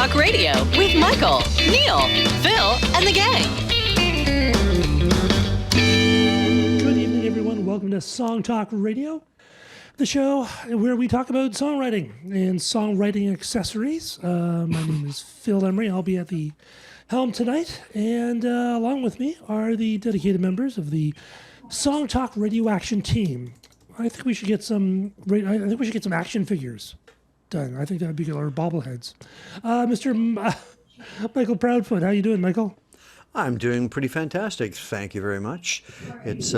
Talk Radio with Michael, Neil, Phil, and the gang. Good evening, everyone. Welcome to Song Talk Radio, the show where we talk about songwriting and songwriting accessories. My name is Phil Emery. I'll be at the helm tonight, and along with me are the dedicated members of the Song Talk Radio Action team. I think we should get some. Action figures done. I think that would be good, or bobbleheads. Michael Proudfoot, how you doing, Michael? I'm doing pretty fantastic. Thank you very much. It's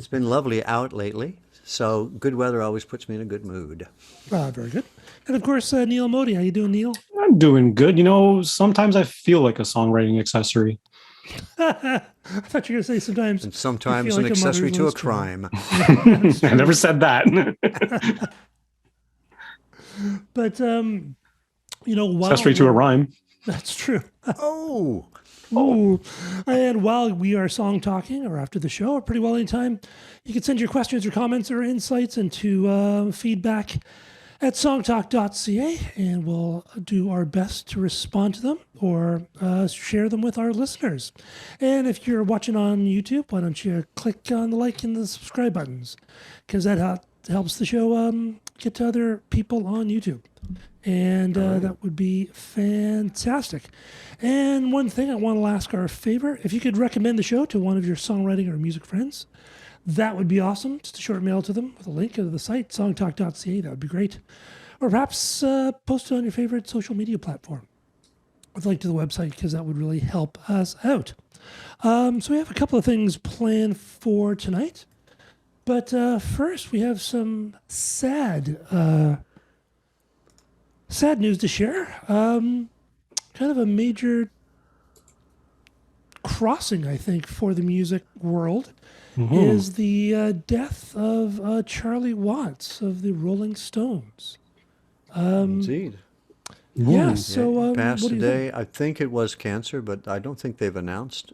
been lovely out lately, so good weather always puts me in a good mood. Very good. And of course, Neil Modi. How you doing, Neil? I'm doing good. You know, sometimes I feel like a songwriting accessory. I thought you were going to say sometimes. And sometimes an accessory to a crime. I never said that. But, accessory to a rhyme. That's true. Oh. And while we are song talking or after the show or pretty well anytime, you can send your questions or comments or insights into feedback at songtalk.ca, and we'll do our best to respond to them or share them with our listeners. And if you're watching on YouTube, why don't you click on the like and the subscribe buttons, because that helps the show get to other people on YouTube. And that would be fantastic. And one thing I want to ask our favor, if you could recommend the show to one of your songwriting or music friends, that would be awesome. Just a short mail to them with a link to the site, songtalk.ca. That would be great. Or perhaps post it on your favorite social media platform with a link to the website, because that would really help us out. So we have a couple of things planned for tonight. But first, we have some sad news to share. Kind of a major crossing, I think, for the music world. Is the death of Charlie Watts of the Rolling Stones. Indeed. Yeah, so... passed today. I think it was cancer, but I don't think they've announced.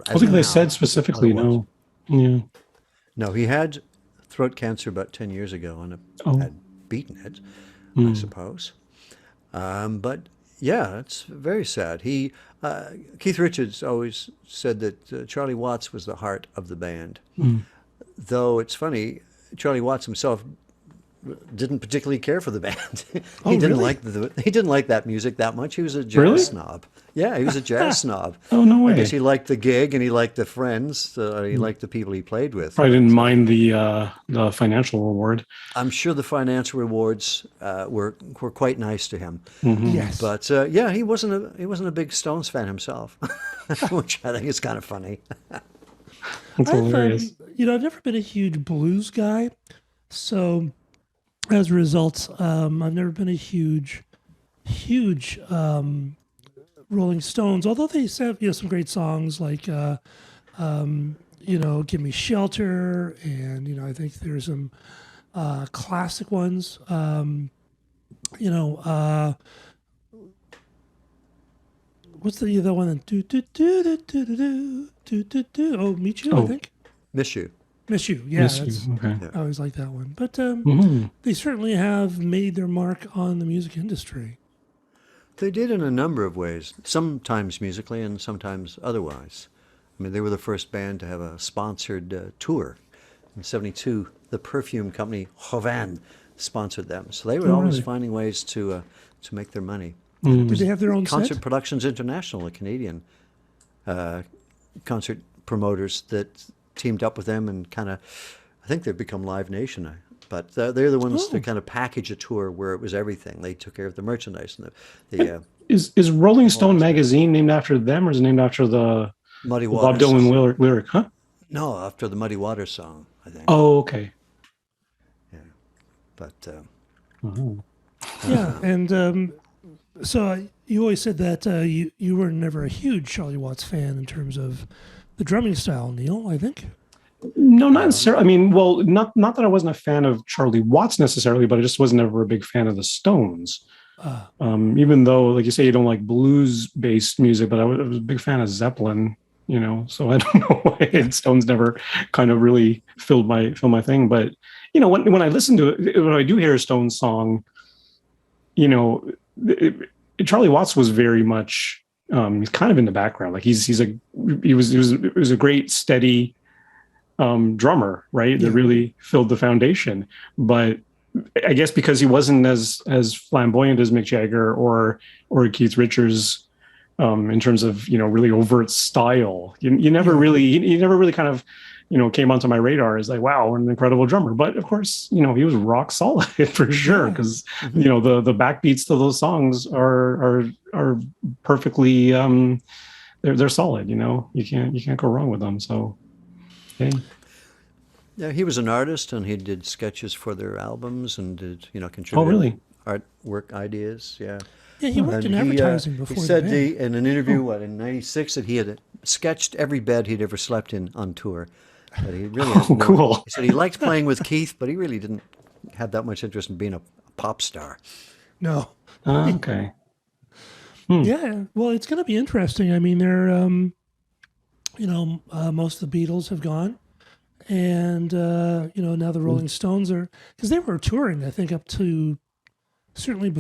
I think they said specifically, no. Yeah. No, he had throat cancer about 10 years ago and had beaten it, I suppose. But yeah, it's very sad. Keith Richards always said that Charlie Watts was the heart of the band. Though it's funny, Charlie Watts himself didn't particularly care for the band. He didn't like that music that much. He was a jazz snob. Yeah, he was a jazz snob. Oh, no way. I guess he liked the gig and he liked the friends. He liked the people he played with. Probably didn't mind the financial reward. I'm sure the financial rewards were quite nice to him. Yes. But he wasn't a big Stones fan himself, which I think is kind of funny. That's hilarious. I've never been a huge blues guy, so as a result, I've never been a huge Rolling Stones, although they have some great songs like Give Me Shelter, and I think there's some classic ones. What's the other one? Do do do do do do do do do. Oh, Meet You, I think. Miss You. Miss You, yeah. Okay. I always like that one. But they certainly have made their mark on the music industry. They did in a number of ways, sometimes musically and sometimes otherwise. I mean, they were the first band to have a sponsored tour. In '72, the perfume company Jovan sponsored them. So they were always finding ways to make their money. Did they have their own Concert set? Productions International, a Canadian concert promoters that teamed up with them and kind of, I think they've become Live Nation. But they're the ones to kind of package a tour where it was everything. They took care of the merchandise and the Is Rolling Stone magazine named after them, or is it named after the Muddy Bob Waters Dylan lyric? Huh? No, after the Muddy Waters song, I think. Oh, okay. Yeah, but Yeah, and so you always said that you were never a huge Charlie Watts fan in terms of the drumming style, Neil, I think. No, not necessarily. I mean, well, not that I wasn't a fan of Charlie Watts necessarily, but I just was never a big fan of the Stones. Even though, like you say, you don't like blues-based music, but I was a big fan of Zeppelin. So I don't know why Stones never kind of really filled my thing. But when I listen to it, when I do hear a Stones song, Charlie Watts was very much he's kind of in the background. Like he was a great steady drummer, right? That really filled the foundation. But I guess because he wasn't as flamboyant as Mick Jagger or Keith Richards in terms of really overt style, you never really kind of came onto my radar as like, wow, an incredible drummer. But of course, he was rock solid for sure, because the backbeats to those songs are perfectly they're solid. You can't go wrong with them. So okay. Yeah, he was an artist, and he did sketches for their albums and did contributed really? artwork ideas. Yeah. Yeah, he worked in advertising before. He said in an interview, in '96, that he had sketched every bed he'd ever slept in on tour. But he really cool. He said he liked playing with Keith, but he really didn't have that much interest in being a pop star. No. Okay. Yeah, well, it's going to be interesting. I mean, they're, most of the Beatles have gone. And, now the Rolling Stones are, because they were touring, I think, up to certainly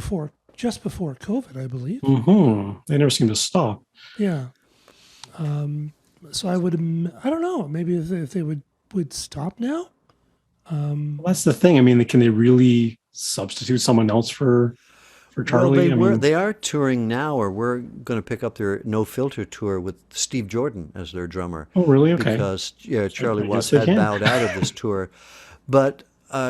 just before COVID, I believe. Mm-hmm. They never seem to stop. Yeah. So I don't know, maybe if they would stop now. Well, that's the thing. I mean, can they really substitute someone else for Charlie? Well, they are touring now, or we're going to pick up their No Filter tour with Steve Jordan as their drummer. Oh, really? Okay. Because Charlie Watts had bowed out of this tour, but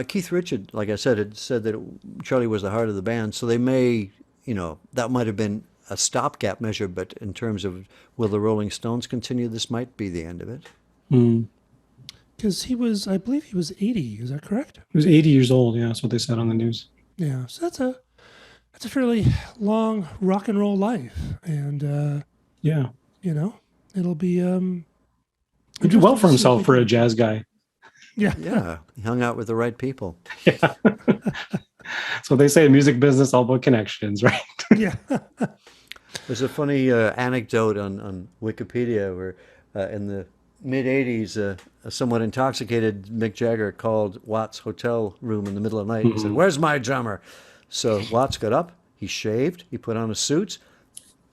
Keith Richards, like I said, had said that Charlie was the heart of the band. So they may, that might have been a stopgap measure, but in terms of will the Rolling Stones continue, this might be the end of it. Because I believe he was 80. Is that correct? He was 80 years old. Yeah, that's what they said on the news. Yeah, so that's a fairly long rock and roll life, and it'll be he did well for himself for a jazz guy. Yeah, he hung out with the right people. Yeah. So they say in music business, all about connections, right? Yeah. There's a funny anecdote on Wikipedia where in the mid-'80s, a somewhat intoxicated Mick Jagger called Watts' hotel room in the middle of the night and said, "Where's my drummer?" So Watts got up, he shaved, he put on a suit,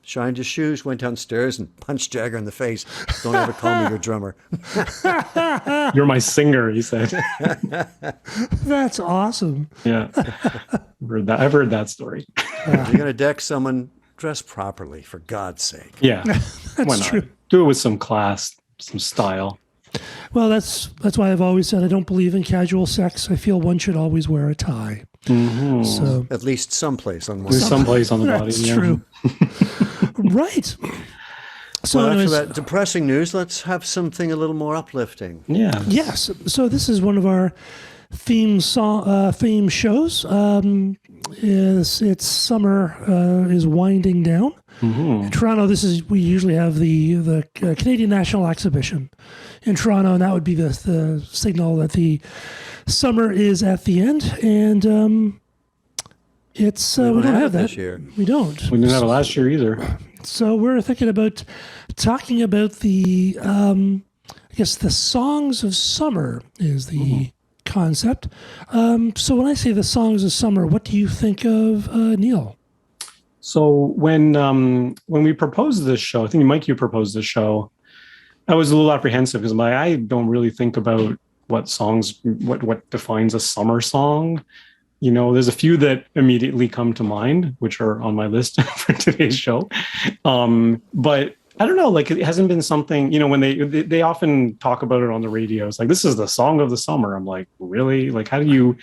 shined his shoes, went downstairs and punched Jagger in the face. "Don't ever call me your drummer." You're my singer, he said. That's awesome. Yeah. I've heard that story. If you're going to deck someone, dress properly, for God's sake. Yeah. Why not? True. Do it with some class, some style. Well, that's why I've always said I don't believe in casual sex. I feel one should always wear a tie. Mm-hmm. So at least someplace on one. There's someplace on the body. That's true. Right. So well, anyways, after that depressing news, let's have something a little more uplifting. Yeah. Yes. So this is one of our theme shows. It's summer is winding down. In Toronto, we usually have the Canadian National Exhibition in Toronto, and that would be the signal that the summer is at the end. And it's we don't have that this year. We don't. We didn't have it last year either. So we're thinking about talking about the I guess the songs of summer is the concept. So when I say the songs of summer, what do you think of, Neil? So when we proposed this show, I think Mike, you proposed this show, I was a little apprehensive because I don't really think about what defines a summer song. There's a few that immediately come to mind, which are on my list for today's show. But I don't know, like it hasn't been something, when they often talk about it on the radio. It's like, this is the song of the summer. I'm like, really? Like, how do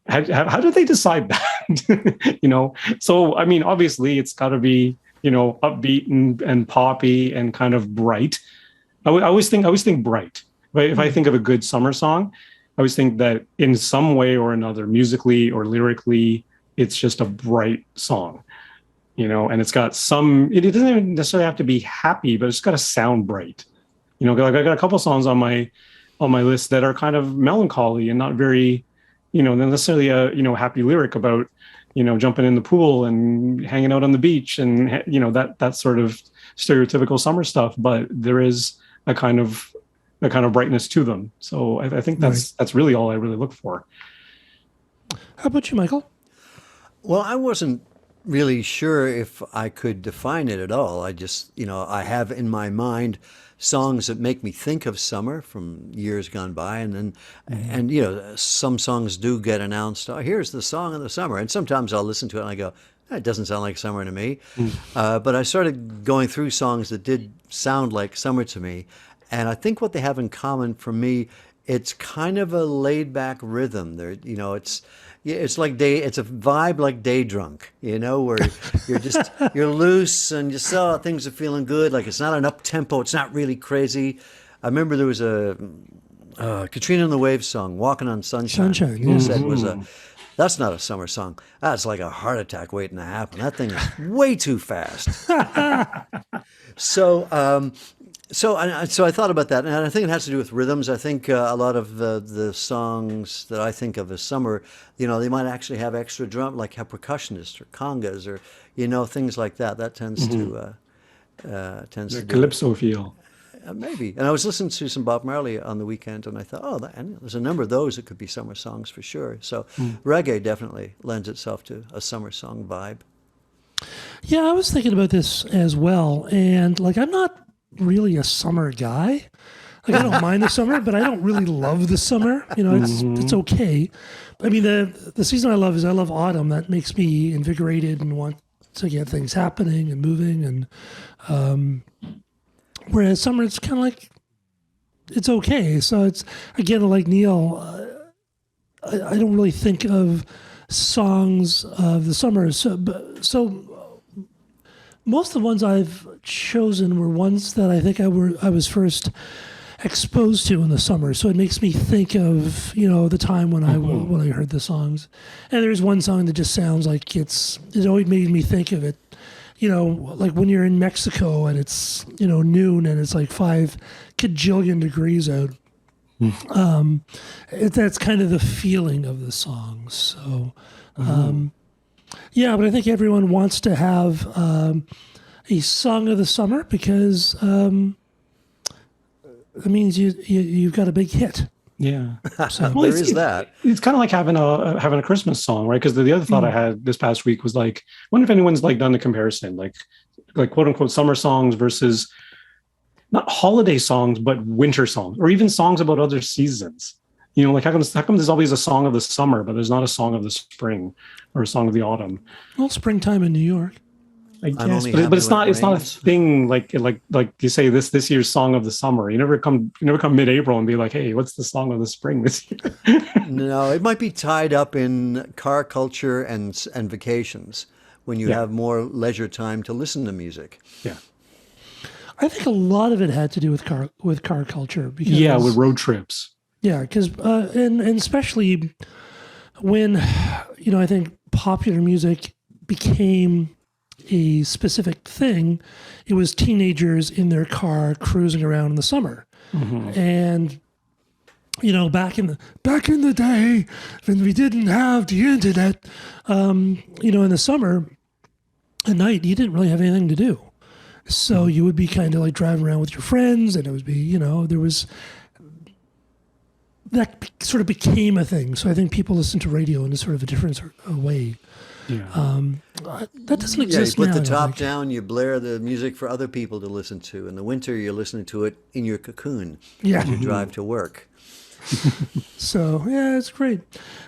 they decide that? So, I mean, obviously it's got to be, upbeat and poppy and kind of bright. I always think bright. Right? If I think of a good summer song, I always think that in some way or another, musically or lyrically, it's just a bright song, and it's got it doesn't even necessarily have to be happy, but it's got to sound bright. I got a couple songs on my list that are kind of melancholy and not very, necessarily a, happy lyric about, jumping in the pool and hanging out on the beach and, that sort of stereotypical summer stuff. But there is a kind of brightness to them. So I think that's really all I really look for. How about you, Michael? Well, I wasn't really sure if I could define it at all. I just, I have in my mind songs that make me think of summer from years gone by, and then, and some songs do get announced. Oh, here's the song of the summer, and sometimes I'll listen to it and I go, that doesn't sound like summer to me. But I started going through songs that did sound like summer to me, and I think what they have in common for me, it's kind of a laid back rhythm. It's like it's a vibe like day drunk, where you're loose and you saw things are feeling good. Like it's not an up tempo, it's not really crazy. I remember there was a Katrina and the Waves song, "Walking on Sunshine." Sunshine, People yeah. said that's not a summer song. That's like a heart attack waiting to happen. That thing is way too fast. So I thought about that, and I think it has to do with rhythms. I think a lot of the songs that I think of as summer, they might actually have extra drum, like have percussionists or congas or things like that. That tends to The calypso feel. Maybe. And I was listening to some Bob Marley on the weekend, and I thought, and there's a number of those that could be summer songs for sure. So reggae definitely lends itself to a summer song vibe. Yeah, I was thinking about this as well, and like I'm not really a summer guy. Like I don't mind the summer, but I don't really love the summer. It's okay. I mean, the season I love autumn. That makes me invigorated and want to get things happening and moving. And whereas summer, it's kind of like it's okay. So it's again like Neil. I don't really think of songs of the summer. So most of the ones I've chosen were ones that I think I was first exposed to in the summer. So it makes me think of the time when I heard the songs. And there's one song that just sounds like it always made me think of it. Like when you're in Mexico and it's noon and it's like 5 kajillion degrees out. That's kind of the feeling of the song. So. Yeah, but I think everyone wants to have a song of the summer because it means you've got a big hit. Yeah, so there is that. It's kind of like having a Christmas song, right? Because the other thought I had this past week was like, I wonder if anyone's like done the comparison, like quote unquote summer songs versus not holiday songs, but winter songs, or even songs about other seasons. Like how come there's always a song of the summer, but there's not a song of the spring or a song of the autumn? Well, springtime in New York, I guess, but it's not a thing like you say this year's song of the summer. You never come mid-April and be like, hey, what's the song of the spring this year? No, it might be tied up in car culture and vacations when you have more leisure time to listen to music. Yeah. I think a lot of it had to do with car culture. Because, with road trips. Yeah, because and especially when I think popular music became a specific thing, it was teenagers in their car cruising around in the summer, and back in the day when we didn't have the internet, in the summer at night you didn't really have anything to do, so you would be kind of like driving around with your friends, and it would be there was. That sort of became a thing. So I think people listen to radio in a sort of a different way. Yeah. That doesn't exist now. You now. put the top down, you blare the music for other people to listen to. In the winter, you're listening to it in your cocoon as you drive to work. So, yeah, it's great.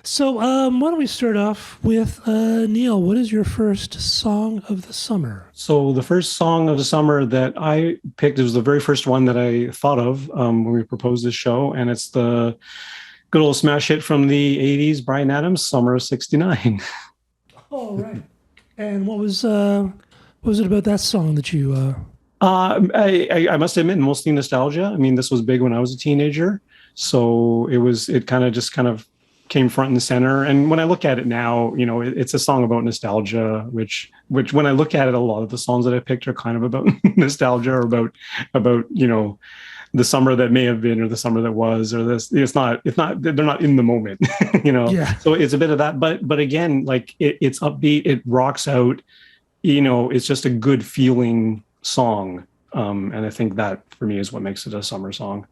So why don't we start off with Neil, what is your first song of the summer? So the first song of the summer that I picked, it was the very first one that I thought of when we proposed this show, and it's the good old smash hit from the 80s, Bryan Adams, Summer of '69. Oh, right. And what was it about that song that you... I must admit, mostly nostalgia. I mean, this was big when I was a teenager. So it kind of came front and center. And when I look at it now, it's a song about nostalgia, which when I look at it, a lot of the songs that I picked are kind of about nostalgia or about, the summer that may have been, or the summer that was, or this, they're not in the moment, Yeah. So it's a bit of that, but again, like it's upbeat, it rocks out, it's just a good feeling song. And I think that for me is what makes it a summer song.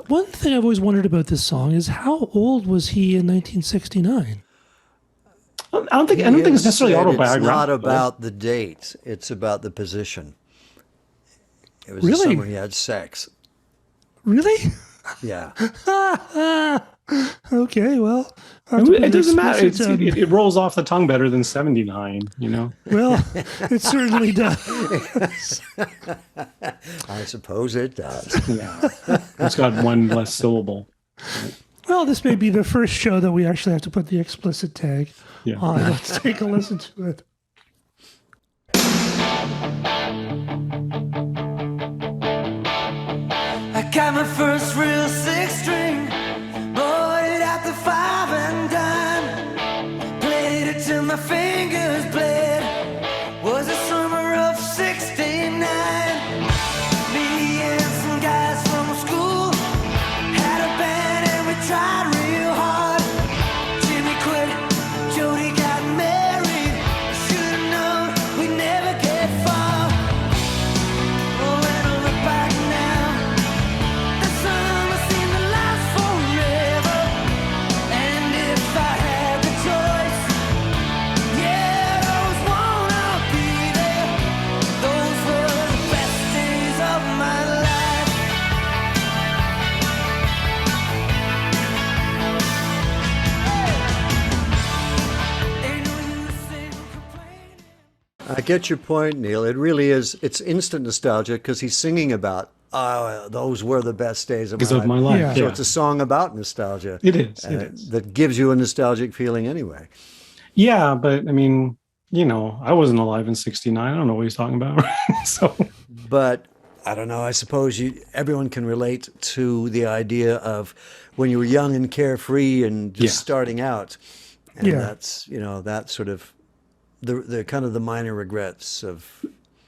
One thing I've always wondered about this song is how old was he in 1969? I don't think it's necessarily autobiographical. It's not about the date. It's about the position. It was the Really? summer he had sex. Really? Yeah. Okay, well, It doesn't matter. It rolls off the tongue better than 79, you know? Well, it certainly does. I suppose it does. Yeah. It's got one less syllable. Well, this may be the first show that we actually have to put the explicit tag Yeah. on. Let's take a listen to it. I got my first real six string, bought it at the five and dime, played it till my fingers bled. Was the summer of '69. Me and some guys from school had a band and we tried real hard. Jimmy quit, Jody got married. Should've known we'd never get far. Oh, when I look back now, the summer seemed to last forever. And if I had the choice, yeah, I'd always wanna be there. Those were the best days of my life. Ain't no use in complaining. I get your point, Neil. It really is. It's instant nostalgia because he's singing about, oh, those were the best days of my life. Yeah. So it's a song about nostalgia. It is. It is. That gives you a nostalgic feeling anyway. Yeah, but I mean, you know, I wasn't alive in '69. I don't know what he's talking about. So But I don't know. I suppose everyone can relate to the idea of when you were young and carefree and just Yeah. starting out. And Yeah. that's, that sort of the kind of the minor regrets of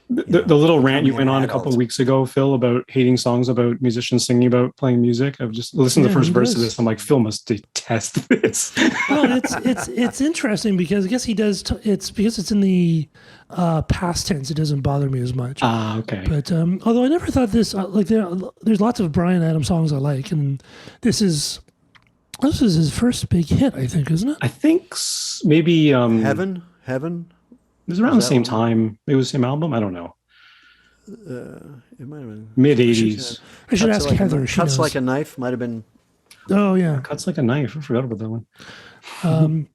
the little rant you becoming went an on a couple adult. of weeks ago, Phil, about hating songs about musicians singing about playing music. I've just listened to the Yeah, first he verse of does. this. I'm like, Phil must detest this. Well, it's interesting because I guess he does. It's because it's in the past tense. It doesn't bother me as much. Ah, okay. But although I never thought this there's lots of Bryan Adams songs I like, and this is his first big hit, I think, isn't it? I think maybe Heaven. it was around the that same one? time. It was the same album. I don't know. It might have been Mid '80s. I should Cuts ask Like a Heather. Knife- She Cuts knows. Like a Knife might have been. Oh yeah. Cuts like a knife. I forgot about that one.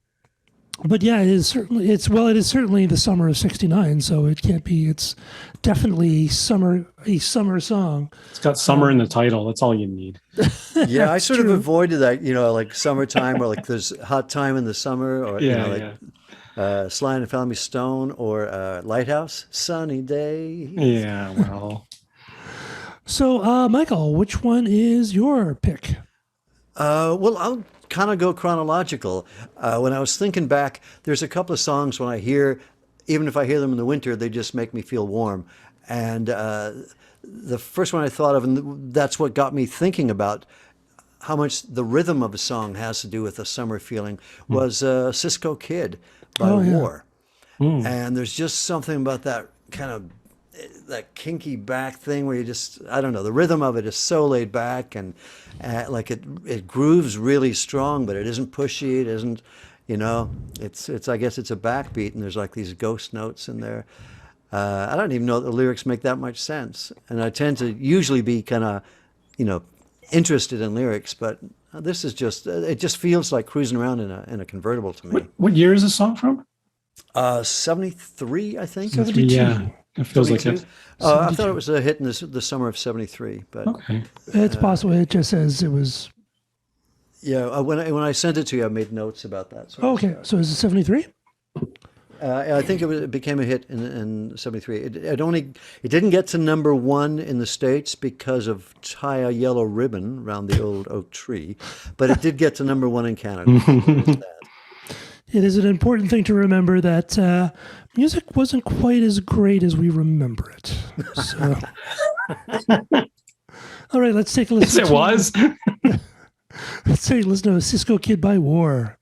But yeah, it is certainly the summer of '69, so it can't be. It's definitely a summer song. It's got summer in the title. That's all you need. Yeah, I sort of avoided that, like summertime or like there's hot time in the summer or, Yeah, Sly and the Family Stone or Lighthouse, Sunny Day. yeah. Well, So, Michael, which one is your pick? Well, I'll kind of go chronological. When I was thinking back, there's a couple of songs when even if I hear them in the winter, they just make me feel warm. And the first one I thought of, and that's what got me thinking about how much the rhythm of a song has to do with a summer feeling, was Cisco Kid by War. And there's just something about that kind of that kinky back thing where you just, I don't know, the rhythm of it is so laid back and like it grooves really strong, but it isn't pushy. It isn't, it's I guess it's a backbeat and there's like these ghost notes in there. I don't even know that the lyrics make that much sense. And I tend to usually be kind of, interested in lyrics, but this is just, it just feels like cruising around in a convertible to me. what year is this song from? 73, I think. 72. Yeah, it feels like 72? it. I thought it was a hit in the summer of 73, but Okay. It's possible. It just says it was. yeah, when I sent it to you, I made notes about that. So Okay, so is it 73? I think it became a hit in 73. It didn't get to number one in the States because of Tie a Yellow Ribbon Around the Old Oak Tree, but it did get to number one in Canada. It is an important thing to remember that music wasn't quite as great as we remember it. So, all right, let's take a Yes, listen. it was. Let's take a listen to Cisco Kid by War.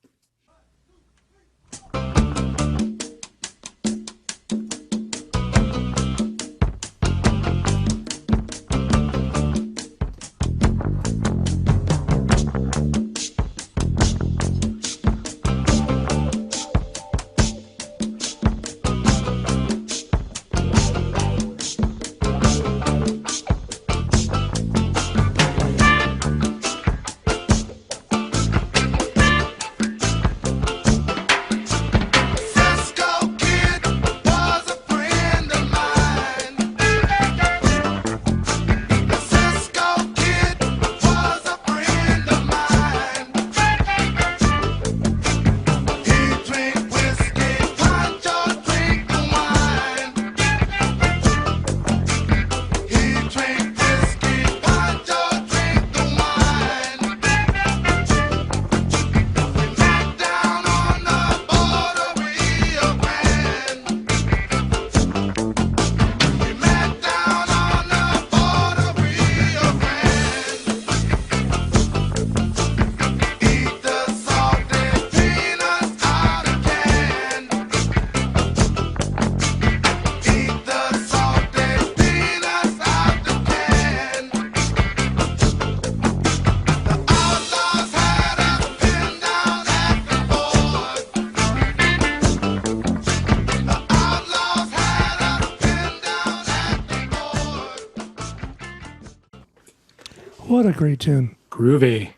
What a great tune. Groovy.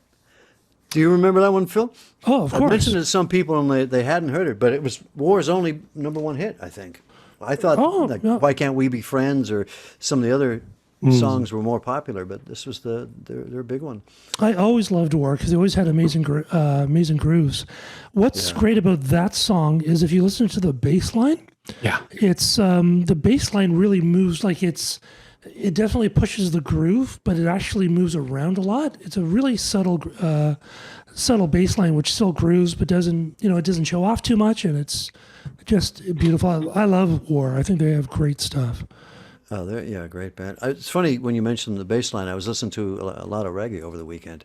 Do you remember that one, Phil? Oh, of I course. mentioned it to some people and they hadn't heard it, but it was War's only #1 hit, I think. I thought, yeah. Why Can't We Be Friends, or some of the other songs were more popular, but this was their big one. I always loved War because they always had amazing grooves. What's great about that song is if you listen to the bass line, it's the bass line really moves it definitely pushes the groove, but it actually moves around a lot. It's a really subtle bass line, which still grooves, but it doesn't show off too much, and it's just beautiful. I love War. I think they have great stuff. Oh, they're a great band. It's funny when you mentioned the bass line. I was listening to a lot of reggae over the weekend,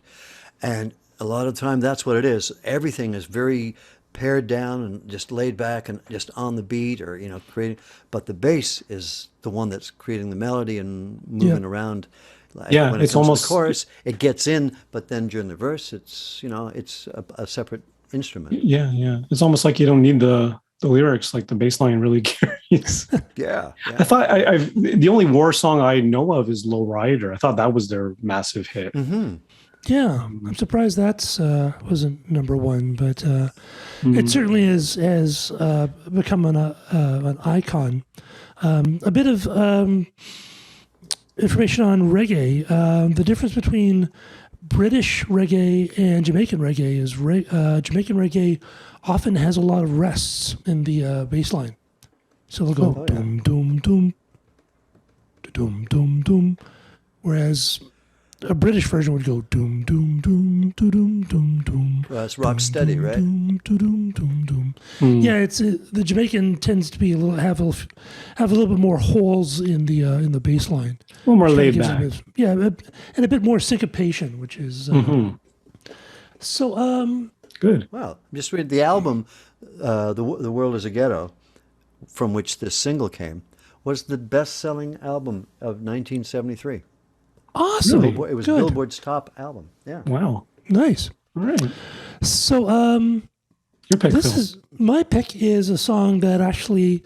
and a lot of the time that's what it is. Everything is very pared down and just laid back and just on the beat, or creating. But the bass is the one that's creating the melody and moving around. When it it's comes almost to the chorus, it gets in, but then during the verse, it's a separate instrument. Yeah. It's almost like you don't need the lyrics, like the bass line really carries. Yeah. I thought the only War song I know of is Low Rider. I thought that was their massive hit. Mm-hmm. Yeah, I'm surprised that's wasn't #1, but it certainly has become an icon. A bit of information on reggae. The difference between British reggae and Jamaican reggae is Jamaican reggae often has a lot of rests in the bass line. So they'll go doom, doom, doom, doom, doom, doom, whereas a British version would go doom, doom, doom, doom, doom, doom. Well, it's rock steady, right? Doom, doom, doom, doom. Yeah, it's the Jamaican tends to be have a little bit more holes in the bass line. A little more laid back. And a bit more syncopation, which is so. Good. Well, just read the album, "The World Is a Ghetto," from which this single came, was the best-selling album of 1973. Awesome. It was Billboard's top album. Yeah. Wow. Nice. All right. So Your pick, Phil. My pick is a song that actually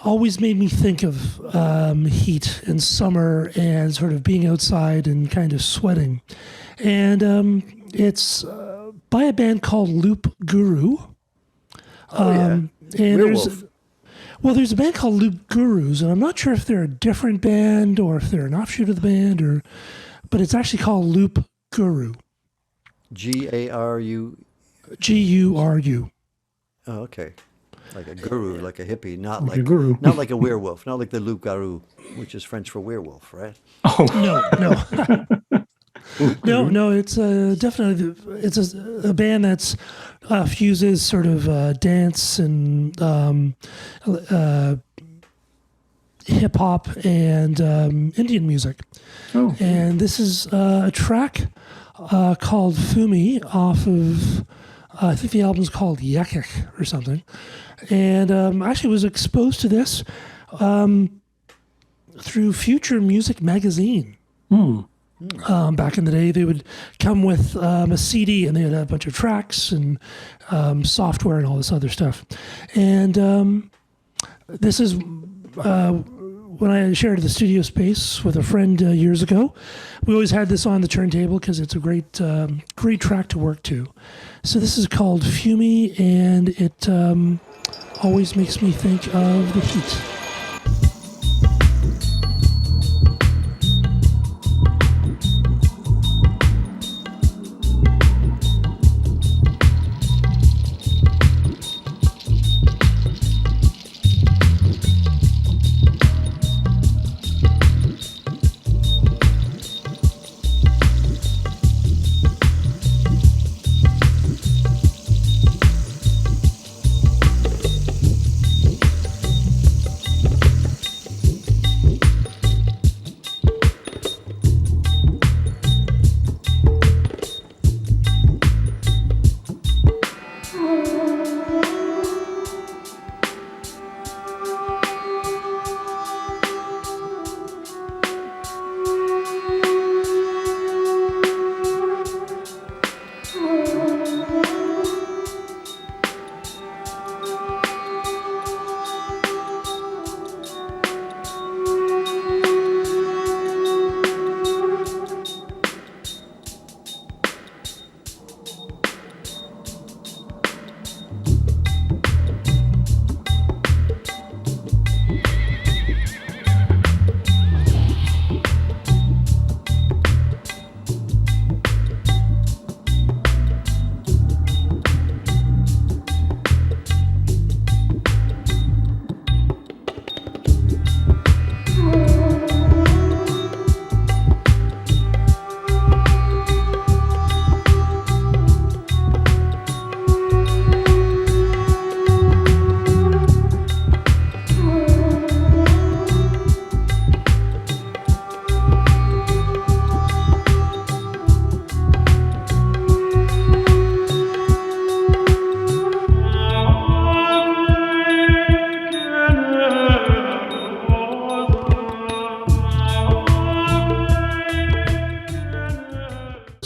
always made me think of heat and summer and sort of being outside and kind of sweating. And it's by a band called Loop Guru. And there's a band called Loop Gurus, and I'm not sure if they're a different band or if they're an offshoot of the band, but it's actually called Loop Guru. Garu. Guru. Oh, okay. Like a guru, like a hippie, not Like a guru. not like a werewolf, not like the loup garou, which is French for werewolf, right? No. It's definitely a band that's fuses sort of dance and hip hop and Indian music. Oh. And this is a track called Fumi off of I think the album's called Yakik or something. And actually was exposed to this through Future Music Magazine. Back in the day, they would come with a CD and they would have a bunch of tracks and software and all this other stuff. And this is when I shared the studio space with a friend years ago. We always had this on the turntable because it's a great track to work to. So this is called Fumi, and it always makes me think of the heat.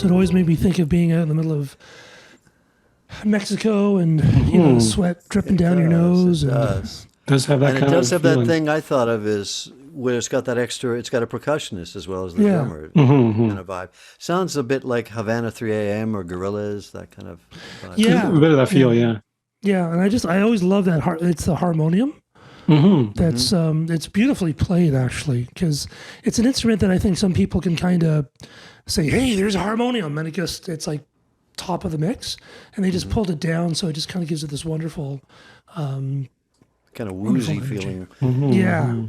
So it always made me think of being out in the middle of Mexico and the sweat dripping down your nose. It And, does. Does have that And it kind does of have feeling. that thing I thought of is where it's got that extra, it's got a percussionist as well as the Yeah. drummer kind of vibe. Sounds a bit like Havana 3 a.m. or Gorillaz, that kind of vibe. Yeah. A bit of that feel, yeah. Yeah, and I always love that. It's the harmonium. That's it's beautifully played actually, because it's an instrument that I think some people can kind of say, "Hey, there's a harmonium," and it's like top of the mix, and they just pulled it down, so it just kind of gives it this wonderful, Kind of woozy energy. feeling. yeah,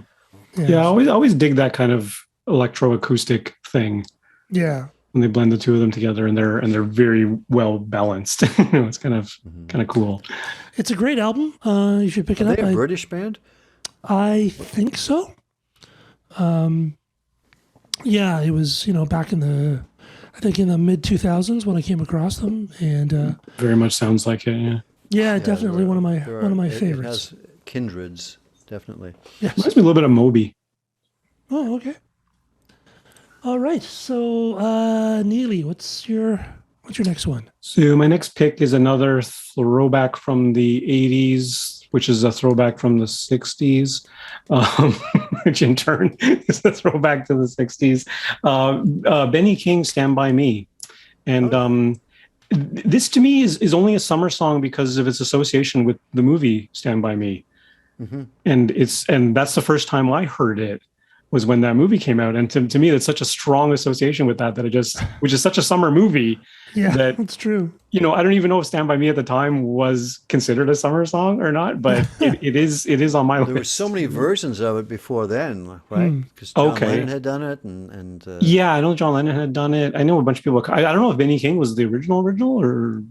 Yeah, I always dig that kind of electroacoustic thing yeah. when they blend the two of them together, and they're very well balanced. It's kind of cool. It's a great album. You should pick it Are up. they a British band? I think so. Yeah, it was back in the mid 2000s when I came across them, and Very much sounds like it. Yeah, yeah, definitely one of my It favorites. has kindreds, definitely. Yes. reminds me a little bit of Moby. Oh, okay. All right. So, Neely, what's your next one? So my next pick is another throwback from the 80s, which is a throwback from the 60s, which in turn is a throwback to the 60s. Benny King, Stand By Me. And this to me is only a summer song because of its association with the movie Stand By Me. And that's the first time I heard it, was when that movie came out. And to me, that's such a strong association with that which is such a summer movie. Yeah, that, that's true. I don't even know if Stand By Me at the time was considered a summer song or not, but it is on my list. There were so many versions of it before then, right? Because John Lennon had done it, and yeah, I know John Lennon had done it. I know a bunch of people. I don't know if Benny King was the original, or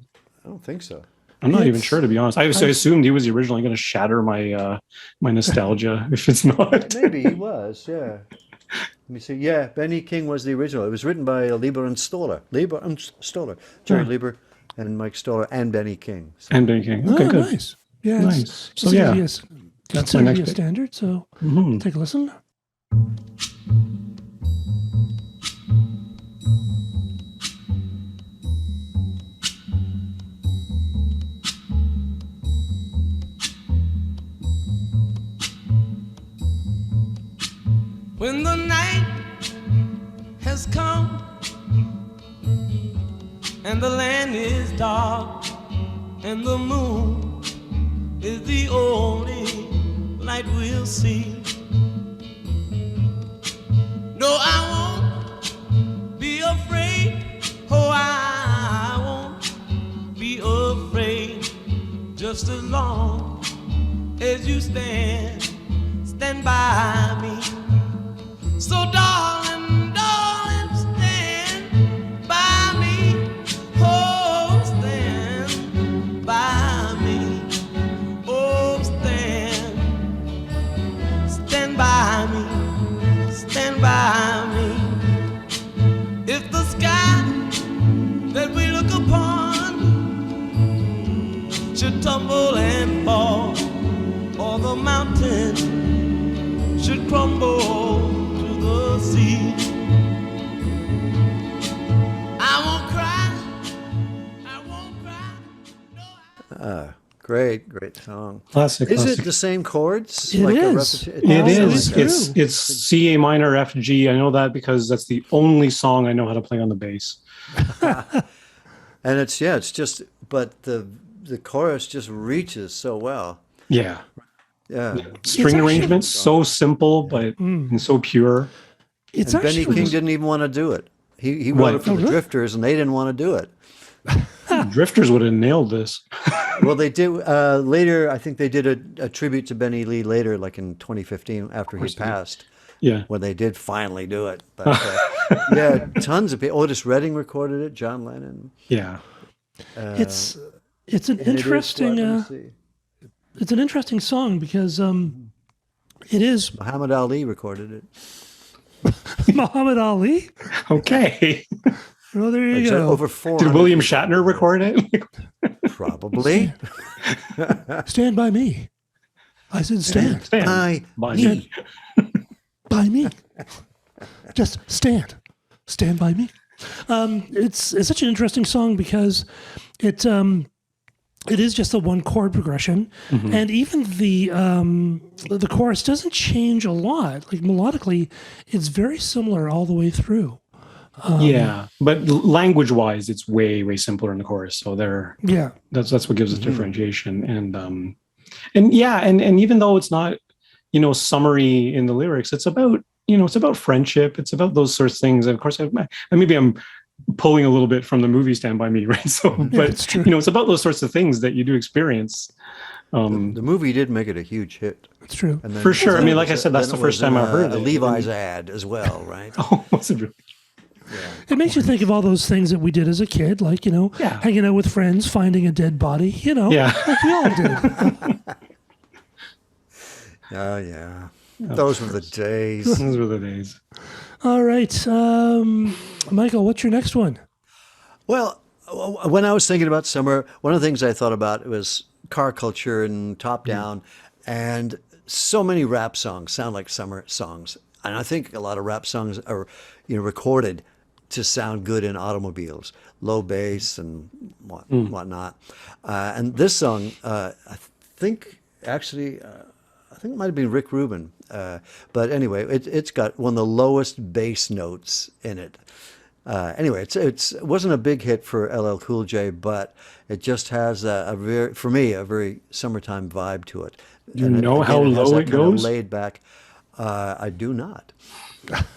I don't think so. I'm not even sure, to be honest. I assumed he was originally going to shatter my my nostalgia if it's not. Maybe he was, yeah. Let me see. Yeah, Benny King was the original. It was written by Lieber and Stoller. Jerry Lieber and Mike Stoller and Benny King. So, And Benny King. Okay, good. Nice. Yeah, Nice. So yeah, that's my my next a pick. standard. So take a listen. When the night has come and the land is dark and the moon is the only light we'll see. No, I won't be afraid. Oh, I won't be afraid. Just as long as you stand by me. So darling, stand by me. Oh, stand by me. Oh, stand by me. Stand by me. If the sky that we look upon should tumble and fall, or the mountain should crumble to the sea, I won't cry. No, great song. Classic. Is classic. it the same chords? It is. repetition? It Always is. true. It's C, A minor, F, G. I know that because that's the only song I know how to play on the bass. And it's just, but the chorus just reaches so well. Yeah. Yeah. String arrangements, so simple, but and so pure. It's And Benny actually King didn't even want to do it. He wrote it for the Drifters, and they didn't want to do it. Drifters would have nailed this. Well, they did later. I think they did a tribute to Benny Lee later, like in 2015, after he passed. Yeah. When they did finally do it. But yeah, tons of people. Otis Redding recorded it. John Lennon. Yeah. it's an And it is interesting what, let me see. it's an interesting song because it is Muhammad Ali recorded it. Muhammad Ali. Okay. Oh, there you Like, so go. over 400. Did William Shatner record it? Probably. Stand by me. I said stand By By me. me. by me. Just stand. Stand by me. It's such an interesting song because it is just a one chord progression, and even the chorus doesn't change a lot. Like melodically, it's very similar all the way through. Yeah, but language-wise, it's way simpler in the chorus. So that's what gives it differentiation. And even though it's not, summary in the lyrics, it's about friendship. It's about those sorts of things. And of course, maybe I'm pulling a little bit from the movie Stand By Me, right? So, but it's true. it's about those sorts of things that you do experience. The movie did make it a huge hit. It's true. And then, For sure. I mean, like I said, that's the first time I heard a it. Levi's ad as well, right? Oh, was it really? It makes you think of all those things that we did as a kid, like, hanging out with friends, finding a dead body, like we all did. Oh, yeah. Those were the days. Those were the days. All right. Michael, what's your next one? Well, when I was thinking about summer, one of the things I thought about was car culture and top down. And so many rap songs sound like summer songs. And I think a lot of rap songs are, recorded to sound good in automobiles, low bass and whatnot. And this song, I think it might have been Rick Rubin. But anyway, it's got one of the lowest bass notes in it. Anyway, it wasn't a big hit for LL Cool J, but it just has for me, a very summertime vibe to it. You know how low it goes? Laid back. I do not.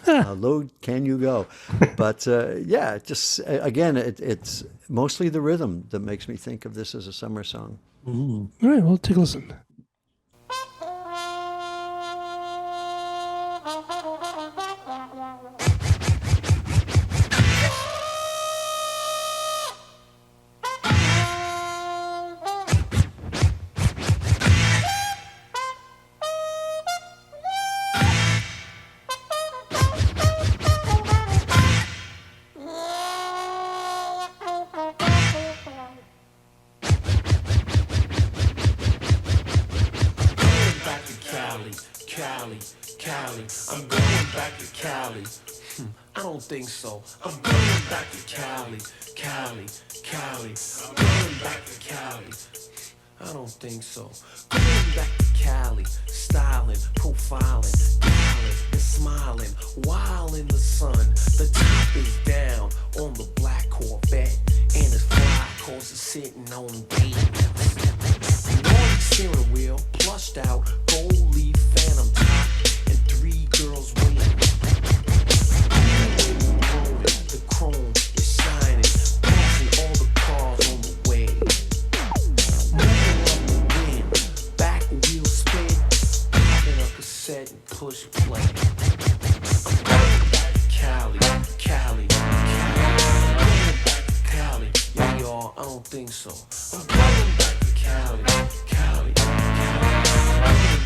How low can you go? But just again, it's mostly the rhythm that makes me think of this as a summer song. All right, well, take a listen. Cali. I'm going back to Cali. I don't think so. I'm going back to Cali. I'm going back to Cali. I don't think so. Going back to Cali, styling, profiling, dialing and smiling, while in the sun. The top is down on the black Corvette, and it's fly cause it's sitting on beat. Nordic steering wheel, plushed out, gold leaf phantom top, and 3 girls waiting. The chrome is shining, passing all the cars on the way. Moving up the wind, back wheel spin, popping a cassette and push play. I'm going back to Cali. I'm going back to Cali. Yeah, y'all, I don't think so. I'm going back to Cali. I'm going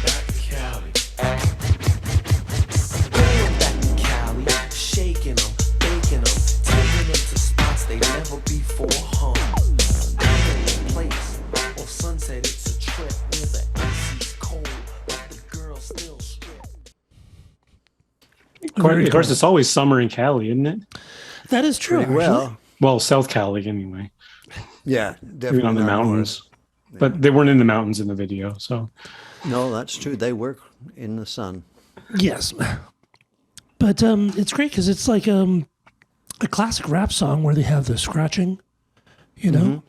back to Cali. I'm going back to Cali, shaking them, baking them, taking them to spots they never before hung. Back in the place on Sunset, it's a trip where the AC's cold, but the girls still strip. Of course, it's always summer in Cali, isn't it? That is true. Pretty well. Actually. Well, South Cali anyway. Yeah, definitely Even on the not mountains. But they weren't in the mountains in the video, so. north. No, that's true. They work in the sun. Yes. But it's great because it's like a classic rap song where they have the scratching, you know?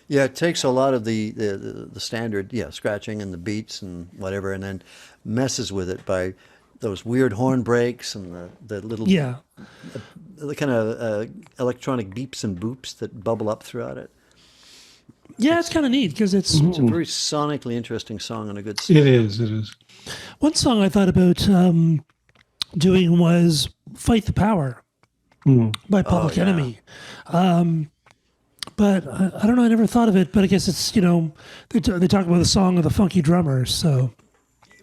Yeah, it takes a lot of the standard, scratching and the beats and whatever, and then messes with it by those weird horn breaks and the little Yeah. the kind of electronic beeps and boops that bubble up throughout it. Yeah, it's kind of neat because it's It's a very sonically interesting song and a good It is. one song I thought about doing was Fight the Power by Public Enemy. But I don't know, I never thought of it, but I guess it's, they talk about the song of the funky drummers, so.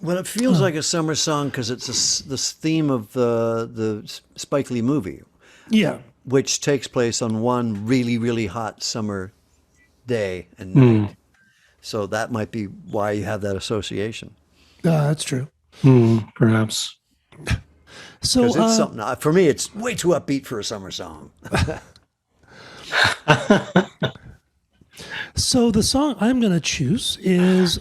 Well, it feels like a summer song because it's this theme of the Spike Lee movie, Yeah. which takes place on one really, really hot summer day and night. So that might be why you have that association. That's true. Perhaps. So Because it's something, for me, it's way too upbeat for a summer song. So the song I'm going to choose is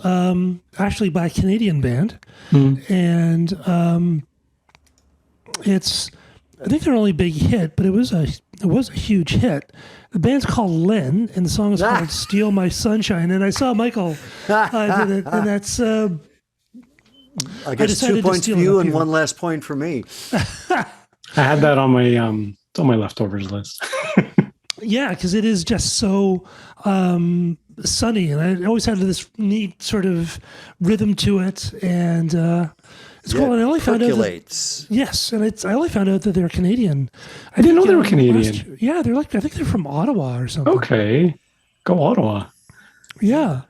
actually by a Canadian band, and I think their only big hit, but it was a huge hit. The band's called Len, and the song is called "Steal My Sunshine." And I saw Michael did it, and that's. I guess 2 points for you and one less point for me. I had that on my leftovers list. Yeah, because it is just so sunny, and I always had this neat sort of rhythm to it, and it's cool. And I only found out that, I only found out that they're Canadian. I didn't know they were Canadian. Yeah, they're I think they're from Ottawa or something. Okay, go Ottawa. Yeah,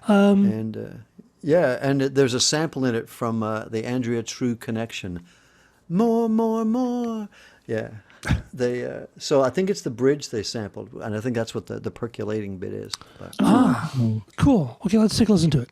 And there's a sample in it from the Andrea True Connection. More, more, more. Yeah. They so I think it's the bridge they sampled, and I think that's what the percolating bit is. But. Cool. Okay, let's take a listen to it.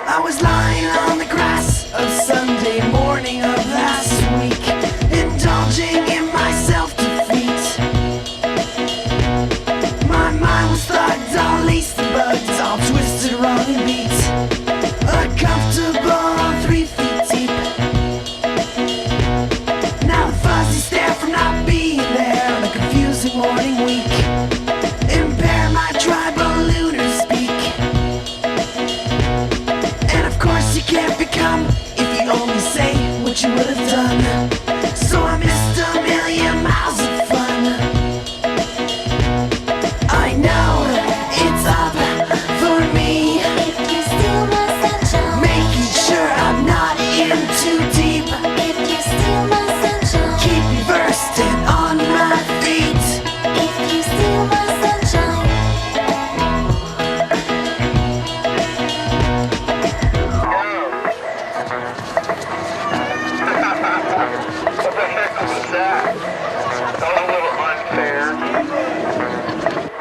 I was lying on the grass of Sunday morning of last week, indulging in my self-defeat. My mind was thugged, all laced and bugged, all twisted, wrong and beat. Uncomfortable, 3 feet deep. Now the fuzzy stare from not being there on a confusing morning week impair my tribal lunar speak. You can't become if you only say what you would have done. So I missed a million miles of fun. I know it's up for me. If you steal my sunshine, making sure I'm not in too deep. If you steal my sunshine, keep me versed and on my feet. If you steal my sunshine.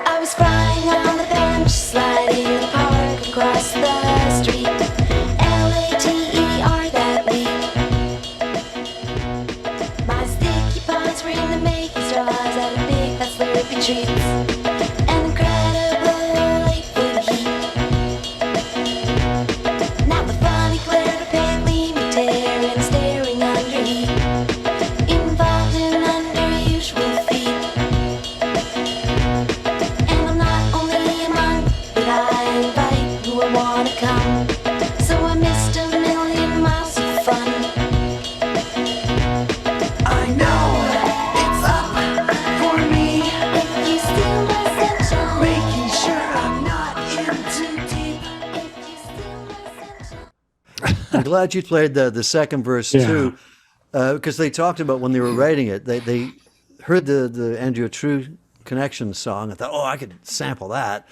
I was flying on the bench, sliding in the park across the street. Later that week. My sticky paws were in the making straws out of big fat slurpy treats. An incredible 8-foot heat. Now the funny glare of pale gleaming tear and staring under heat. Involved in unusual feet. And I'm not only among, but I invite who I wanna come. So I missed a million miles of fun. I know it's up for me. If you steal my sunshine, making sure I'm not in too deep. If you steal my sunshine. I'm glad you played the second verse too, because they talked about when they were writing it. They heard the Andrea True Connection song and thought, oh, I could sample that.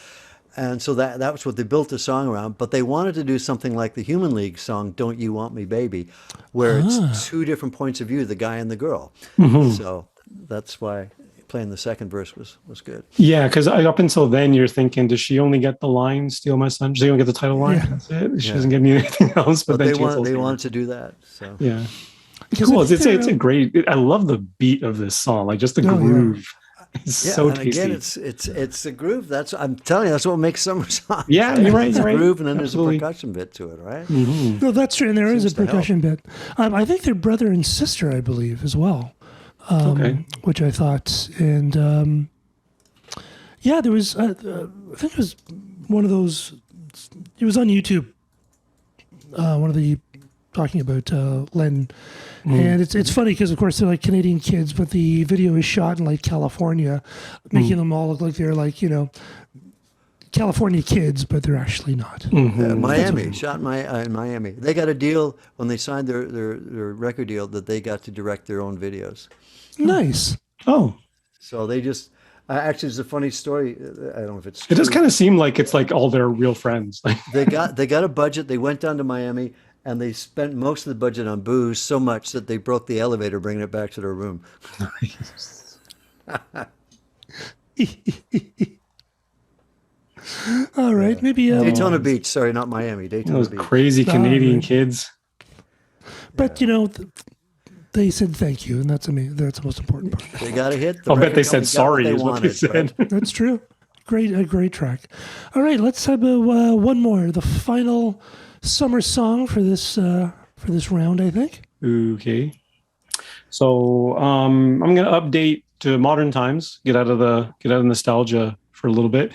And so that was what they built the song around. But they wanted to do something like the Human League song, Don't You Want Me Baby, where it's 2 different points of view, the guy and the girl. So that's why playing the second verse was good. Yeah, because up until then, you're thinking, does she only get the line, Steal My Sunshine? She only get the title line? Yeah. That's it? She doesn't get me anything else. But then they wanted to do that. So Yeah. Because Cool. I think It's a great, I love the beat of this song, like just the groove. It's yeah, so and tasty. again, it's the groove. That's I'm telling you, that's what makes summer songs. Yeah, you're right. It's You're a right. groove, and then Absolutely. there's a percussion bit to it, right? No, that's true, and there is a Seems to help. percussion bit. I think they're brother and sister, I believe, as well. Okay. Which I thought, and yeah, there was. I think it was one of those. It was on YouTube. One of the talking about Len, and it's funny because of course they're like Canadian kids, but the video is shot in like California, making them all look like they're like California kids, but they're actually not. Miami, shot in Miami. They got a deal when they signed their record deal that they got to direct their own videos. Nice. Oh, So they just actually, it's a funny story. I don't know if it's it does true. kind of seem like it's like all their real friends. They got a budget. They went down to Miami and they spent most of the budget on booze so much that they broke the elevator bringing it back to their room. All right, maybe. Daytona Beach, sorry, not Miami. Daytona Those Beach. crazy Canadian right. kids. But they said thank you, and that's the most important part. They got a hit. The I'll bet record they said company got what sorry they is what they wanted, said. right? That's true. A great track. All right, let's have one more. The final summer song for this round, I think. Okay. So I'm going to update to modern times. Get out of nostalgia for a little bit.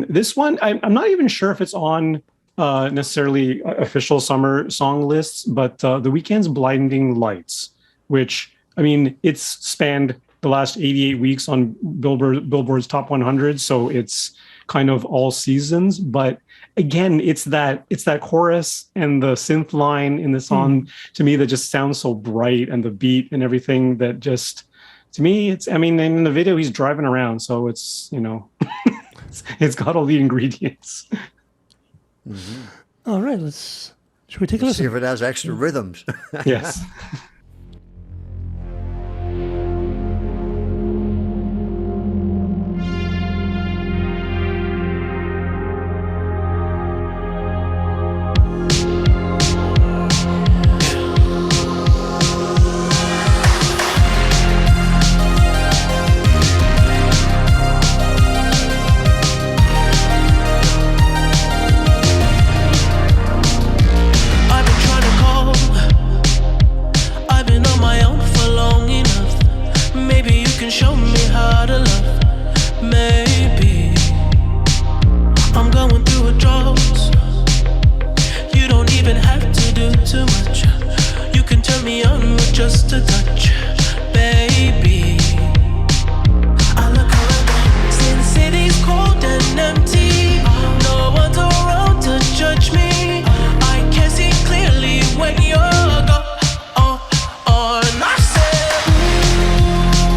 This one, I'm not even sure if it's on necessarily official summer song lists, but The Weeknd's "Blinding Lights," which I mean, it's spanned the last 88 weeks on Billboard's Top 100, so it's kind of all seasons. But again, it's that chorus and the synth line in the song to me that just sounds so bright, and the beat and everything that just, to me, it's, I mean, in the video he's driving around, so it's, it's got all the ingredients. All right, should we take a See listen? if it has extra rhythms. Yes. I've been trying to call. I've been on my own for long enough. Maybe you can show me how to love. Maybe I'm going through a drought. You don't even have to do too much. You can turn me on with just a touch, baby. I look around since city's cold and empty. No one's around to judge me. I can see clearly when you're gone. I said,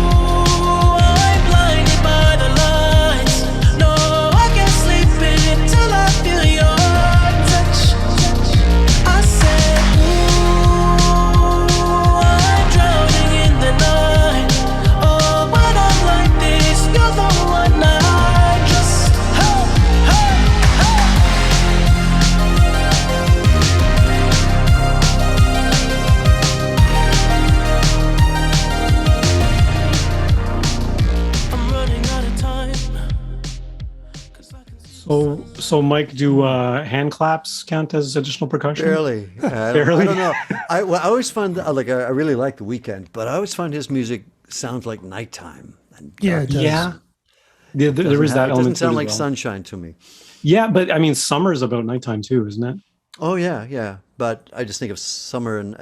ooh, I'm blinded by the lights. No, I can't sleep until I feel your touch. I said, ooh, I'm drowning in the night. Oh, when I'm like this, you're the one I just, hey, hey, hey. I'm running out of time. 'Cause I can see So Mike, do hand claps count as additional percussion? Barely. I Barely? don't know. I always find I really like The Weeknd, but I always find his music sounds like nighttime. And Yeah, it does. Yeah. There is that It element doesn't to sound it like as well. sunshine to me. Yeah, but I mean, summer's about nighttime too, isn't it? Oh yeah. But I just think of summer and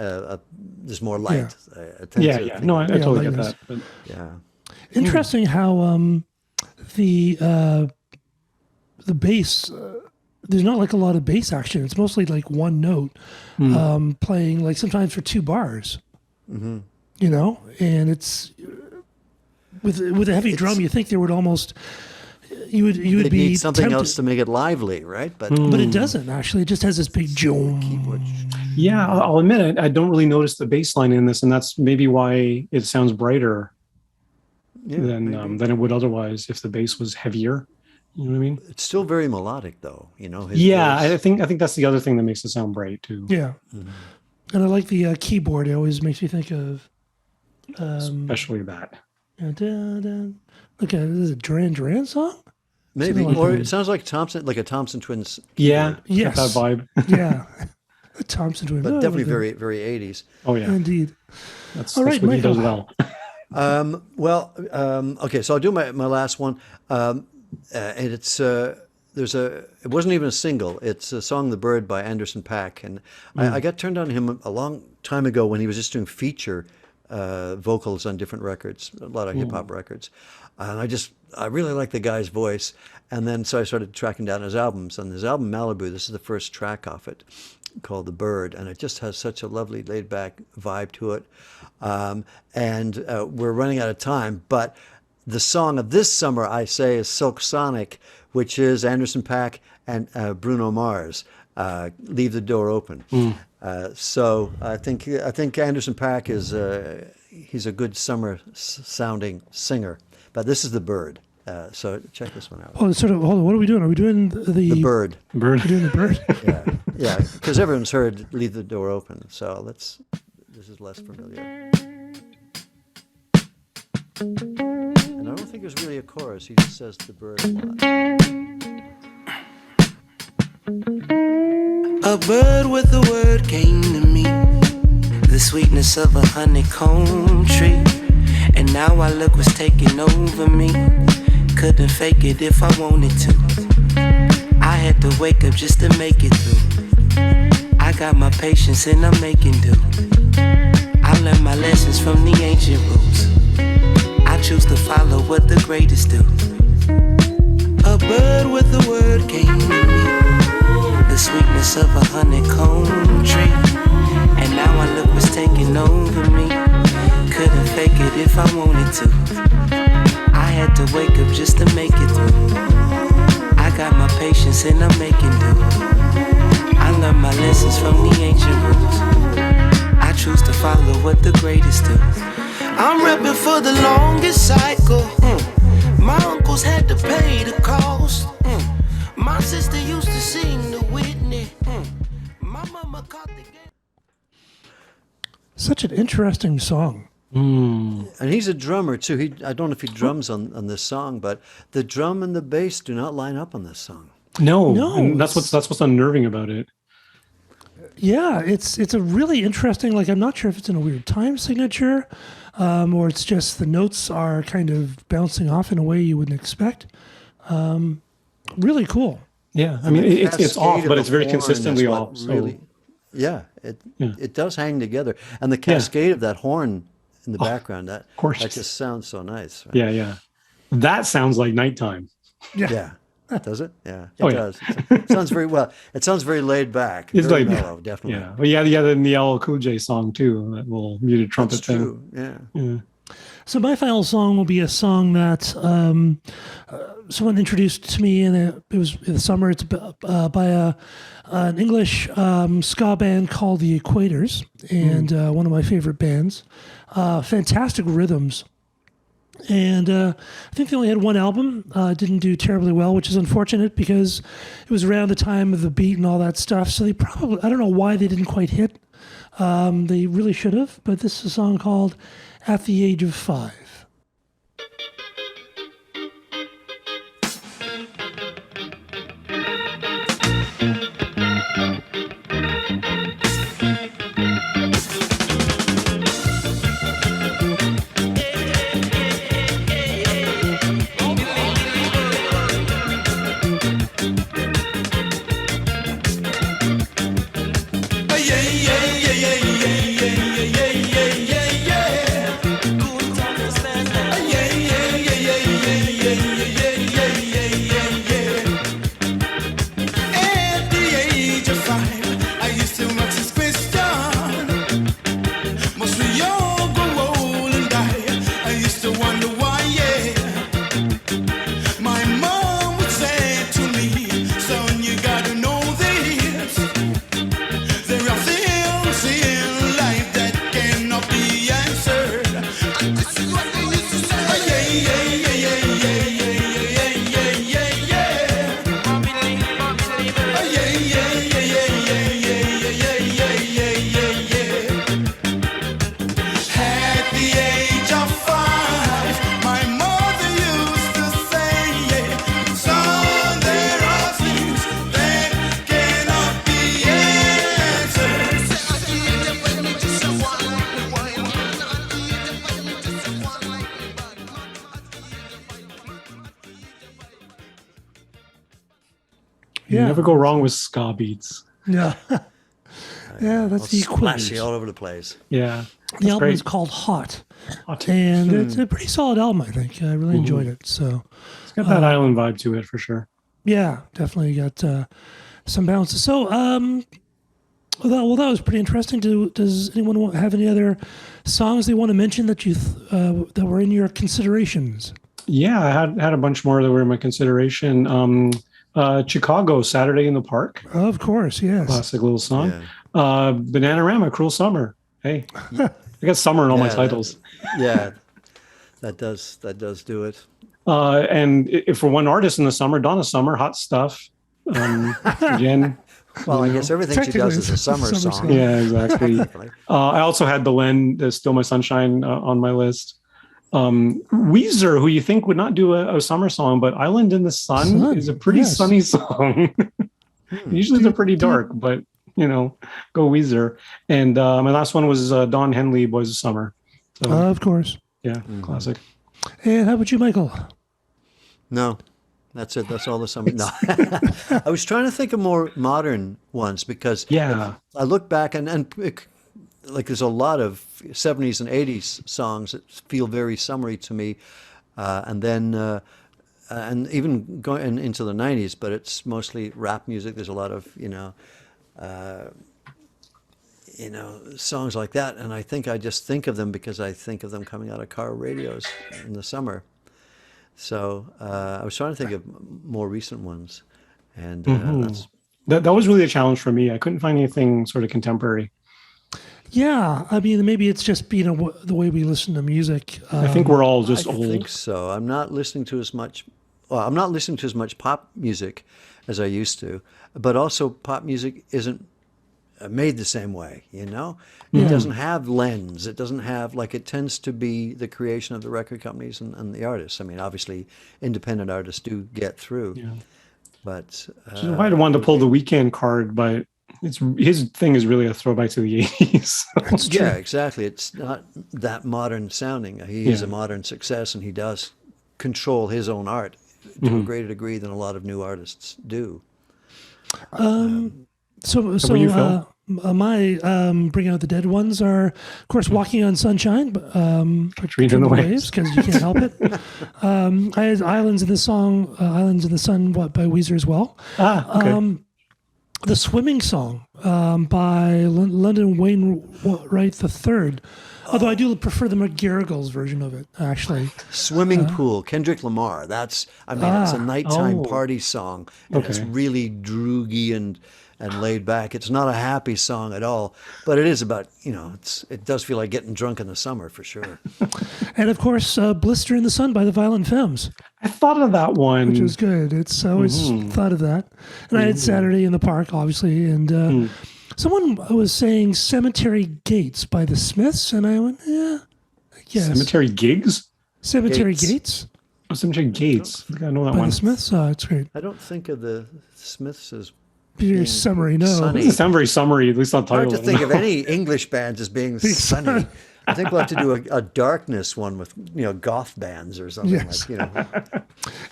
there's more light. I tend Yeah, to yeah. think No, I of- totally get lightness. that. But yeah. Interesting how the bass. There's not like a lot of bass action. It's mostly like one note, playing like sometimes for 2 bars. And it's with a heavy drum. You think there would almost you would They be need something tempted, else to make it lively, right? But but it doesn't actually. It just has this big joom. yeah, I'll admit I don't really notice the bass line in this, and that's maybe why it sounds brighter yeah, maybe. than it would otherwise if the bass was heavier. You know what I mean? It's still very melodic, though. His Yeah, voice. I think that's the other thing that makes it sound bright too. Yeah, and I like the keyboard. It always makes me think of. Especially that. Okay, this is a Duran Duran song. Maybe, like or that. it sounds like a Thompson Twins. Yeah, keyboard. Yes. got that vibe. Yeah, the Thompson Twins. But Oh, definitely the- very, very 80s. Oh yeah, Indeed. that's All right, what he does Michael. well. Okay, so I'll do my last one. And it's it wasn't even a single. It's a song, "The Bird" by Anderson.Paak, and I got turned on to him a long time ago when he was just doing feature vocals on different records, a lot of hip hop records. And I really like the guy's voice. And then so I started tracking down his albums. And his album Malibu, this is the first track off it, called The Bird. And it just has such a lovely laid back vibe to it. And we're running out of time, but the song of this summer, I say, is Silk Sonic, which is Anderson.Paak and Bruno Mars. Leave the Door Open. So I think Anderson.Paak is he's a good summer sounding singer. But this is The Bird. So check this one out. Hold on, what are we doing? Are we doing The Bird. Bird. We're doing The Bird? Yeah, because everyone's heard Leave the Door Open. So this is less familiar. And I don't think there's really a chorus. He just says The Bird a lot. A bird with a word came to me, the sweetness of a honeycomb tree. And now I look what's taking over me. Couldn't fake it if I wanted to. I had to wake up just to make it through. I got my patience and I'm making do. I learned my lessons from the ancient rules. I choose to follow what the greatest do. A bird with a word came to me, the sweetness of a honeycomb tree. And now I look what's taking over me. Couldn't fake it if I wanted to. I had to wake up just to make it through. I got my patience and I'm making do. I learned my lessons from the ancient rules. I choose to follow what the greatest do. I'm repping for the longest cycle. My uncles had to pay the cost. My sister used to sing the Whitney. My mama caught the game. Such an interesting song. And he's a drummer too. I don't know if he drums on this song, but the drum and the bass do not line up on this song. No. And that's what's unnerving about it. Yeah, it's a really interesting, like, I'm not sure if it's in a weird time signature, or it's just the notes are kind of bouncing off in a way you wouldn't expect. Really cool. Yeah, I mean, it's off, but it's very consistently off. Really, it does hang together. And the cascade of that horn in the background, that just sounds so nice. Right? Yeah. That sounds like nighttime. Yeah. Does it? Yeah, it does. It sounds very well. It sounds very laid back. It's very like mellow, definitely. Yeah, well, then the LL Cool J song too, that little muted trumpet thing. That's true. Yeah. So my final song will be a song that someone introduced to me, and it was in the summer. It's by an English ska band called the Equators, and one of my favorite bands. Fantastic rhythms. And I think they only had one album. Didn't do terribly well, which is unfortunate because it was around the time of the beat and all that stuff. So they probably, I don't know why they didn't quite hit. They really should have. But this is a song called At the Age of 5. You never go wrong with ska beats. Yeah. Yeah, that's the splashy equivalent. all over the place. Yeah. The album great. is called Hot, Hot. and it's a pretty solid album. I think I really enjoyed it. So It's got that island vibe to it for sure. yeah, definitely got some balances. So that was pretty interesting. Does anyone have any other songs they want to mention that that were in your considerations? Yeah, I had a bunch more that were in my consideration. Chicago, Saturday in the Park, Of course, yes. classic little song. Yeah. Bananarama, Cruel Summer. Hey, I got summer in all my Yeah, titles. That does do it. And if for one artist in the summer, Donna Summer, Hot Stuff. Again, Well, I guess everything she does is a summer song. yeah, exactly. Technically. I also had the Still My Sunshine on my list. Weezer, who you think would not do a summer song, but Island in the Sun is a pretty sunny song. Usually they're pretty dark, but go Weezer. And my last one was Don Henley, Boys of Summer. So, Of course. yeah, classic. And how about you, Michael? No, that's it. That's all the summer. No, I was trying to think of more modern ones because Yeah. I look back and like there's a lot of 70s and 80s songs that feel very summery to me, and then and even going into the 90s, but it's mostly rap music. There's a lot of songs like that, and I think I just think of them because I think of them coming out of car radios in the summer. So I was trying to think of more recent ones, and That was really a challenge for me. I couldn't find anything sort of contemporary. Yeah, I mean, maybe it's just the way we listen to music. I think we're all just I old. think so. I'm not listening to as much. Well, I'm not listening to as much pop music as I used to, but also pop music isn't made the same way. It doesn't have lens. It doesn't have it tends to be the creation of the record companies and the artists. I mean, obviously, independent artists do get through, but I might have wanted to pull the Weekend card, but his thing is really a throwback to the 80s. yeah, exactly. It's not that modern sounding. He is a modern success, and he does control his own art to a greater degree than a lot of new artists do. So you, Phil? My Bring Out the Dead ones are, of course, Walking on Sunshine, Katrina and the Waves. because you can't help it. I had Islands in the Sun by Weezer as well. Okay. The Swimming Song by London Wainwright III. Although I do prefer the McGarrigles version of it, actually. Swimming Pool, Kendrick Lamar. It's a nighttime party song. And it's really droogy and laid back. It's not a happy song at all, but it is about, it does feel like getting drunk in the summer for sure. And of course, Blister in the Sun by the Violent Femmes. I thought of that one. Which was good. It's always thought of that. And I had Saturday in the Park, obviously. And someone was saying Cemetery Gates by the Smiths. And I went, yeah, I guess. Cemetery Gigs? Cemetery Gates? Oh, Cemetery Gates. I think I know that By one. the Smiths? Oh, it's great. I don't think of the Smiths as Your summary, no. sunny. It doesn't sound very summery, at least on title. Hard to think of any English bands as being sunny. I think we'll have to do a darkness one with goth bands or something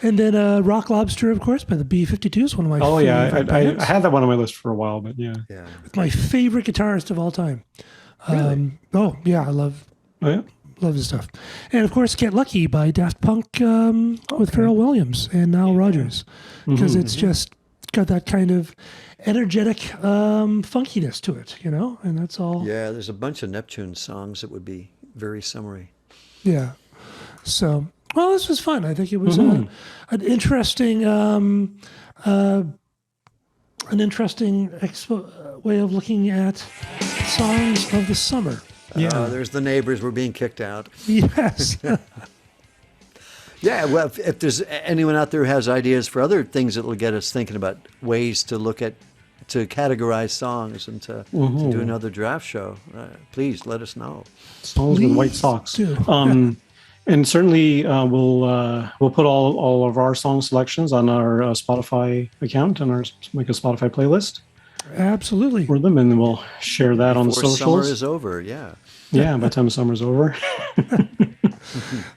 And then Rock Lobster, of course, by the B-52s, one of my favorite bands. I had that one on my list for a while, but yeah. My favorite guitarist of all time. Really? I love his stuff. And of course, Get Lucky by Daft Punk with Pharrell Williams and Nile Rodgers, because it's just got that kind of energetic funkiness to it, and that's all. Yeah, there's a bunch of Neptune songs that would be very summery. Yeah. So, well, this was fun. I think it was an interesting, way of looking at songs of the summer. There's the neighbors were being kicked out. Yes. Yeah, well, if there's anyone out there who has ideas for other things that will get us thinking about ways to categorize songs and to do another draft show, please let us know. Songs with white socks. Do. And certainly we'll put all of our song selections on our Spotify account and make a Spotify playlist. Absolutely. For them, and then we'll share that on the Before socials. summer is over, yeah. Yeah, by the time summer's over.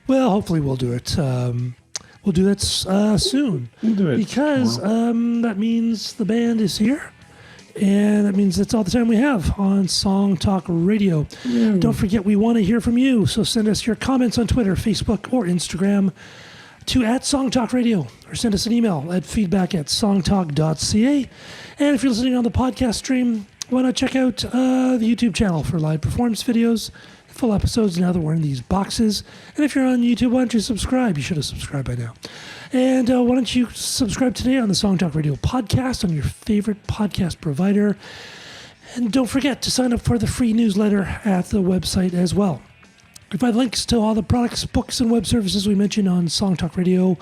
Well, hopefully we'll do it. We'll do that soon. We'll do it because that means the band is here, And that means that's all the time we have on Song Talk Radio. Don't forget, we want to hear from you. So send us your comments on Twitter, Facebook, or Instagram to @SongTalkRadio, or send us an email at feedback@songtalk.ca. And if you're listening on the podcast stream, why not check out the YouTube channel for live performance videos, full episodes now that we're in these boxes. And if you're on YouTube, why don't you subscribe? You should have subscribed by now. And why don't you subscribe today on the Song Talk Radio podcast on your favorite podcast provider. And don't forget to sign up for the free newsletter at the website as well. You can find links to all the products, books, and web services we mentioned on Song Talk Radio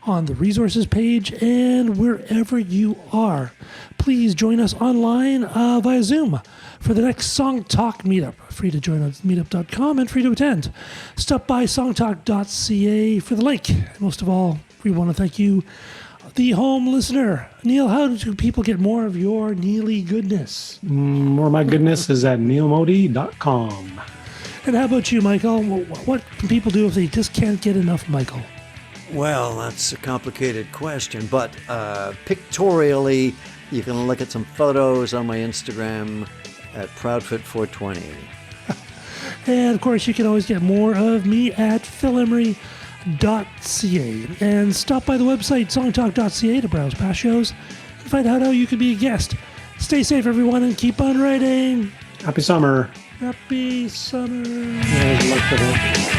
on the resources page. And wherever you are, please join us online via Zoom for the next Song Talk meetup. Free to join on meetup.com and free to attend. Stop by songtalk.ca for the link. And most of all, we want to thank you, the home listener. Neil, how do people get more of your Neely goodness? More of my goodness is at neilmodi.com. And how about you, Michael? What can people do if they just can't get enough Michael? Well, that's a complicated question, but pictorially, you can look at some photos on my Instagram at ProudFit420. And of course, you can always get more of me at philemery.ca. And stop by the website, songtalk.ca, to browse past shows and find out how you can be a guest. Stay safe, everyone, and keep on writing. Happy summer. Happy summer. Yeah,